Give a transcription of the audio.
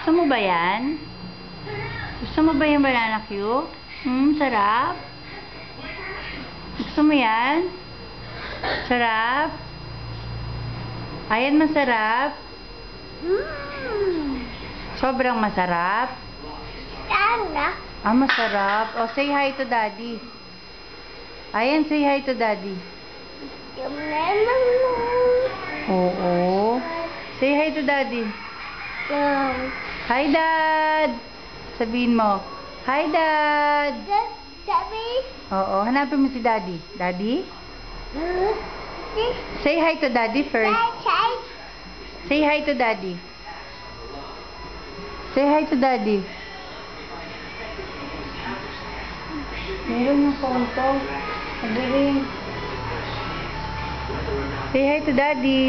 Gusto mo ba yan? Gusto mo ba yung banana cue? Sarap? Gusto mo yan? Sarap? Ayan, masarap? Sobrang masarap? Masarap. Oh, say hi to daddy. Ayan, say hi to daddy. Oo. Say hi to daddy. Hi, Dad! Sabihin mo. Hi, Dad! Oo, hanapin mo si Daddy. Daddy? Say hi to Daddy first. Say hi to Daddy. Say hi to Daddy. Meron yung phone to. Nag-ring. Say hi to Daddy.